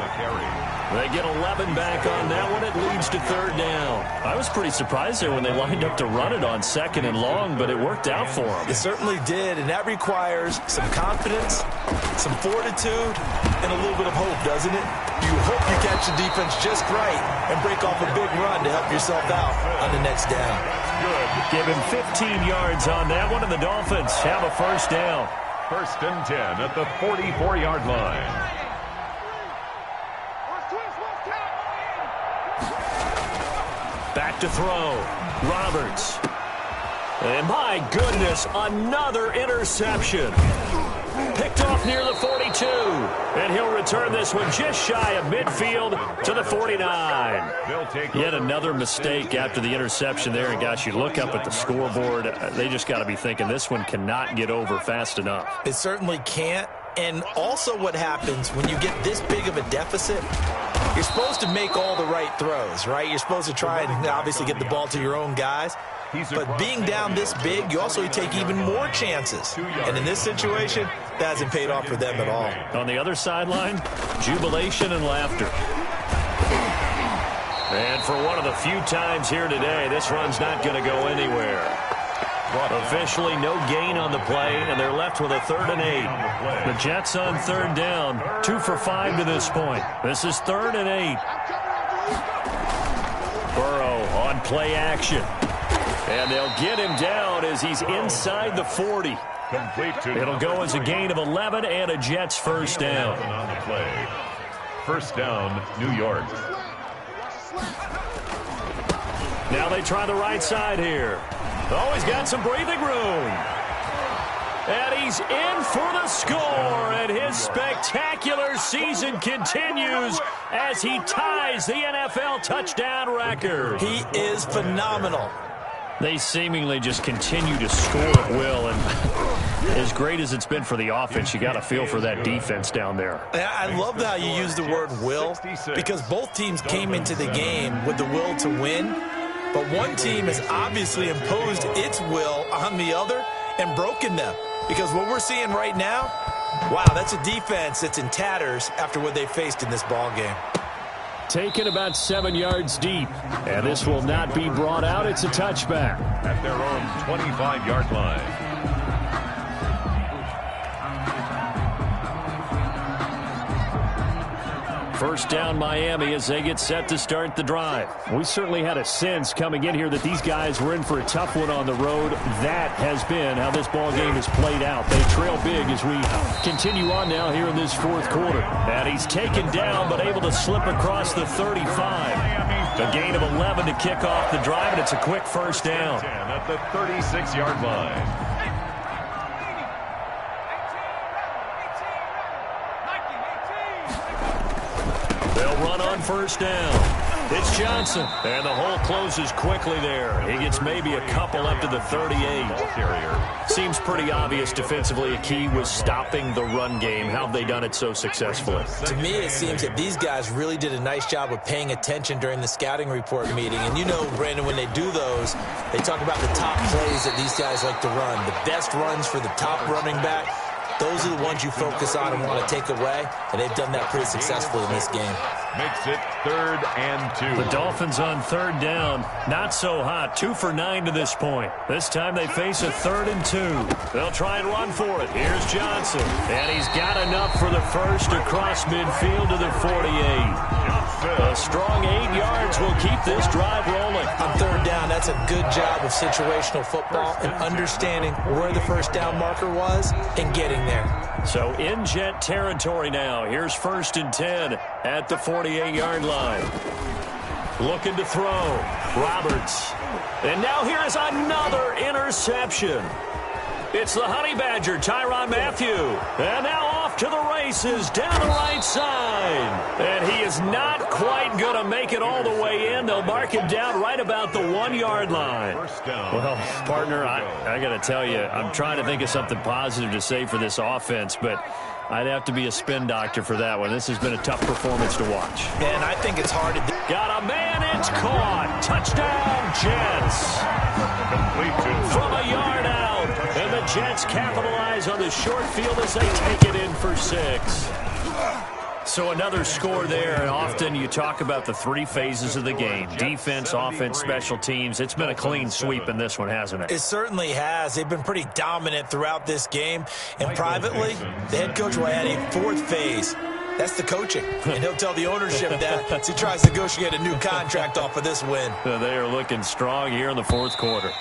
S2: They get 11 back on that one. It leads to third down. I was pretty surprised there when they lined up to run it on 2nd and long, but it worked out for them.
S3: It certainly did, and that requires some confidence, some fortitude, and a little bit of hope, doesn't it? You hope you catch the defense just right and break off a big run to help yourself out on the next down.
S2: Good. Give him 15 yards on that one, and the Dolphins have a first down.
S4: 1st and 10 at the 44-yard line.
S2: Back to throw. Roberts. And my goodness, another interception. Picked off near the 42. And he'll return this one just shy of midfield to the 49. Yet another mistake after the interception there. And gosh, you look up at the scoreboard, they just got to be thinking this one cannot get over fast enough.
S3: It certainly can't. And also what happens when you get this big of a deficit, you're supposed to make all the right throws, right? You're supposed to try and obviously get the ball to your own guys. But being down this big, you also take even more chances. And in this situation, that hasn't paid off for them at all.
S2: On the other sideline, jubilation and laughter. And for one of the few times here today, this run's not going to go anywhere. Officially no gain on the play, and they're left with a 3rd and 8. The Jets on 3rd down, 2 for 5 to this point. This is 3rd and 8. Burrow on play action. And they'll get him down as he's inside the 40. It'll go as a gain of 11 and a Jets first down.
S4: On the play. First down, New York.
S2: Now they try the right side here. Oh, he's got some breathing room. And he's in for the score, and his spectacular season continues as he ties the NFL touchdown record.
S3: He is phenomenal.
S2: They seemingly just continue to score at will, and as great as it's been for the offense, you got to feel for that defense down there.
S3: I love how you use the word will, because both teams came into the game with the will to win, but one team has obviously imposed its will on the other and broken them. Because what we're seeing right now, wow, that's a defense that's in tatters after what they faced in this ball game.
S5: Taken about 7 yards deep, and this will not be brought out. It's a touchback.
S4: At their own 25-yard line.
S2: First down Miami as they get set to start the drive.
S5: We certainly had a sense coming in here that these guys were in for a tough one on the road. That has been how this ball game has played out. They trail big as we continue on now here in this 4th quarter.
S2: And he's taken down but able to slip across the 35. A gain of 11 to kick off the drive, and it's a quick first down.
S4: At the 36-yard line.
S2: They'll run on first down. It's Johnson. And the hole closes quickly there. He gets maybe a couple up to the 38. Seems pretty obvious defensively. A key was stopping the run game. How have they done it so successfully?
S3: To me, it seems that these guys really did a nice job of paying attention during the scouting report meeting. And you know, Brandon, when they do those, they talk about the top plays that these guys like to run. The best runs for the top running back. Those are the ones you focus on and want to take away, and they've done that pretty successfully in this game.
S4: Makes it 3rd and 2.
S2: The Dolphins on 3rd down. Not so hot. 2 for 9 to this point. This time they face a 3rd and 2. They'll try and run for it. Here's Johnson. And he's got enough for the first across midfield to the 48. A strong 8 yards will keep this drive rolling.
S3: On 3rd down, that's a good job of situational football and understanding where the first down marker was and getting there.
S2: So in Jet territory now. Here's 1st and 10 at the 48-yard line. Looking to throw. Roberts. And now here is another interception. It's the Honey Badger, Tyrann Mathieu. And now off to the races down the right side. And he is not quite going to make it all the way in. They'll mark him down right about the 1-yard line. Well, partner, I got to tell you, I'm trying to think of something positive to say for this offense, but I'd have to be a spin doctor for that one. This has been a tough performance to watch.
S3: And I think it's hard to do.
S2: Got a man, it's caught. Touchdown, Jets. From a yard out. And the Jets capitalize on the short field as they take it in for 6. So another score there. And often you talk about the 3 phases of the game. Defense, offense, special teams. It's been a clean sweep in this one, hasn't it?
S3: It certainly has. They've been pretty dominant throughout this game. And privately, the head coach will add a 4th phase. That's the coaching. And he'll tell the ownership that as he tries to negotiate a new contract off of this win.
S2: They are looking strong here in the 4th quarter.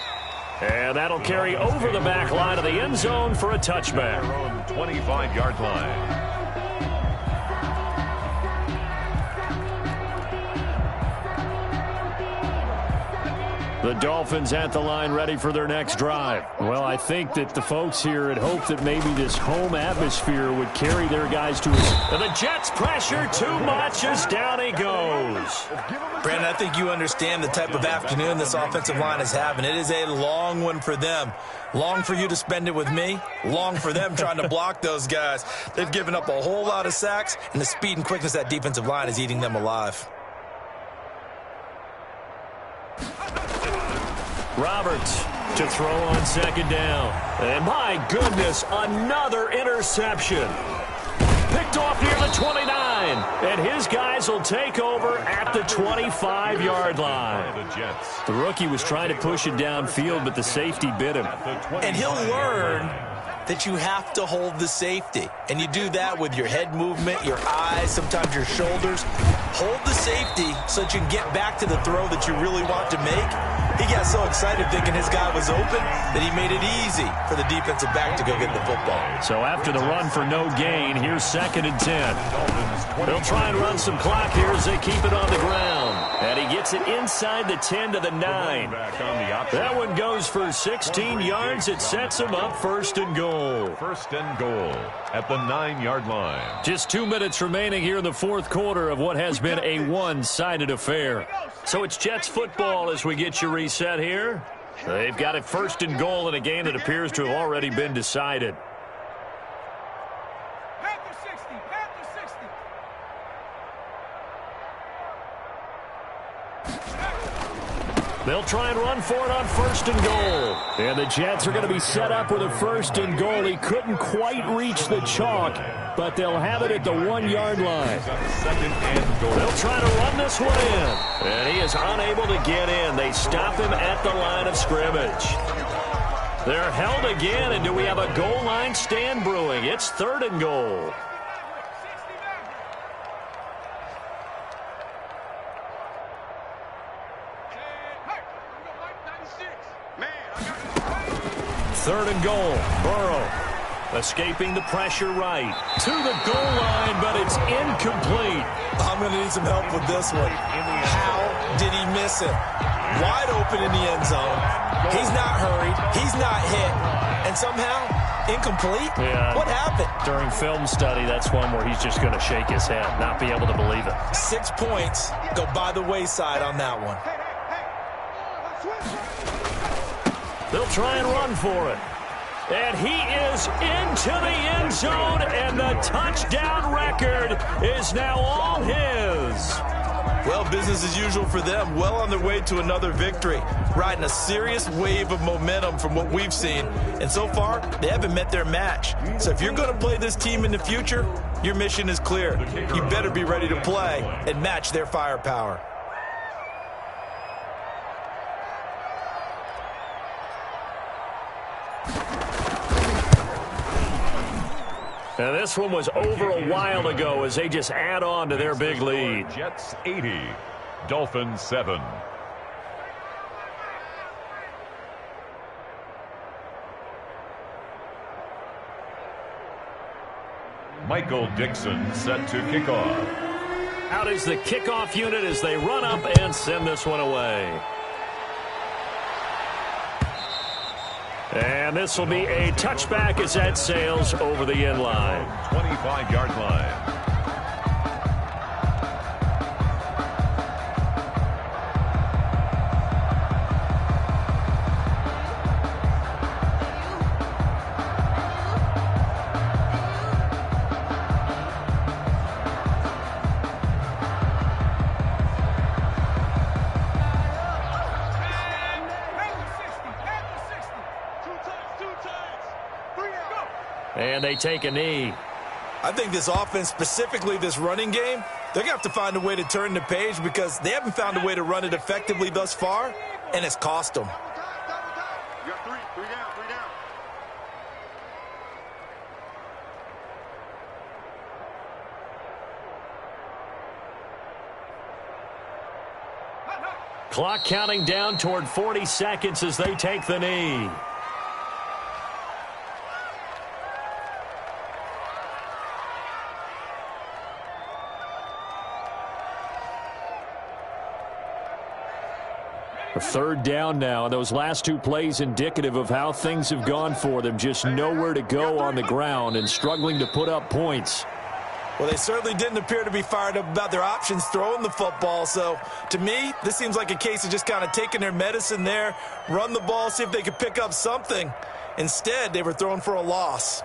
S2: And that'll carry over the back line of the end zone for a touchback.
S4: 25-yard line.
S5: The Dolphins at the line ready for their next drive. Well, I think that the folks here had hoped that maybe this home atmosphere would carry their guys to us.
S2: And the Jets pressure too much as down he goes.
S3: Brandon, I think you understand the type of afternoon this offensive line is having. It is a long one for them. Long for you to spend it with me. Long for them trying to block those guys. They've given up a whole lot of sacks, and the speed and quickness of that defensive line is eating them alive.
S2: Roberts to throw on second down. And my goodness, another interception. Picked off near the 29. And his guys will take over at the 25-yard line. The rookie was trying to push it downfield, but the safety bit him.
S3: And he'll learn that you have to hold the safety. And you do that with your head movement, your eyes, sometimes your shoulders. Hold the safety so that you can get back to the throw that you really want to make. He got so excited thinking his guy was open that he made it easy for the defensive back to go get the football.
S2: So after the run for no gain, here's 2nd and 10. They'll try and run some clock here as they keep it on the ground. And he gets it inside the 10 to the 9. That one goes for 16 yards. It sets him up 1st and goal.
S4: 1st and goal at the 9-yard line.
S2: Just 2 minutes remaining here in the 4th quarter of what has been a one-sided affair. So it's Jets football as we get you reset here. They've got it 1st and goal in a game that appears to have already been decided. They'll try and run for it on 1st and goal. And the Jets are going to be set up with a 1st and goal. He couldn't quite reach the chalk, but they'll have it at the 1-yard line.
S4: 2nd and goal.
S2: They'll try to run this one in. And he is unable to get in. They stop him at the line of scrimmage. They're held again, and do we have a goal line stand brewing? It's 3rd and goal. Third and goal. Burrow escaping the pressure right. To the goal line, but it's incomplete.
S3: I'm going to need some help with this one. How did he miss it? Wide open in the end zone. He's not hurried. He's not hit. And somehow, incomplete?
S2: Yeah.
S3: What happened?
S2: During film study, that's one where he's just going to shake his head, not be able to believe it.
S3: 6 points go by the wayside on that one.
S2: They'll try and run for it. And he is into the end zone, and the touchdown record is now all his.
S3: Well, business as usual for them. Well on their way to another victory. Riding a serious wave of momentum from what we've seen. And so far, they haven't met their match. So if you're going to play this team in the future, your mission is clear. You better be ready to play and match their firepower.
S2: And this one was over a while ago as they just add on to their big lead.
S4: Jets 80, Dolphins 7. Michael Dixon set to kick off.
S2: Out is the kickoff unit as they run up and send this one away. And this will be a touchback as that sails over the end line.
S4: 25-yard line.
S2: And they take a knee.
S3: I think this offense, specifically this running game, they're going to have to find a way to turn the page because they haven't found a way to run it effectively thus far, and it's cost them.
S6: You got three down.
S2: Clock counting down toward 40 seconds as they take the knee.
S5: A third down now. Those last two plays indicative of how things have gone for them. Just nowhere to go on the ground and struggling to put up points.
S3: Well, they certainly didn't appear to be fired up about their options throwing the football. So, to me, this seems like a case of just kind of taking their medicine there, run the ball, see if they could pick up something. Instead, they were throwing for a loss.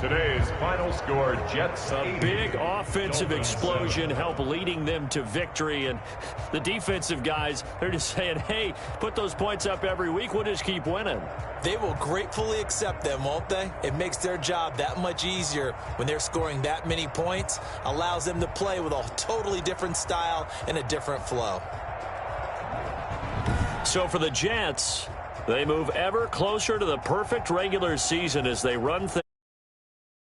S4: Today's final score, Jets.
S5: A big offensive explosion help leading them to victory. And the defensive guys, they're just saying, hey, put those points up every week. We'll just keep winning.
S3: They will gratefully accept them, won't they? It makes their job that much easier when they're scoring that many points. Allows them to play with a totally different style and a different flow.
S5: So for the Jets, they move ever closer to the perfect regular season as they run things.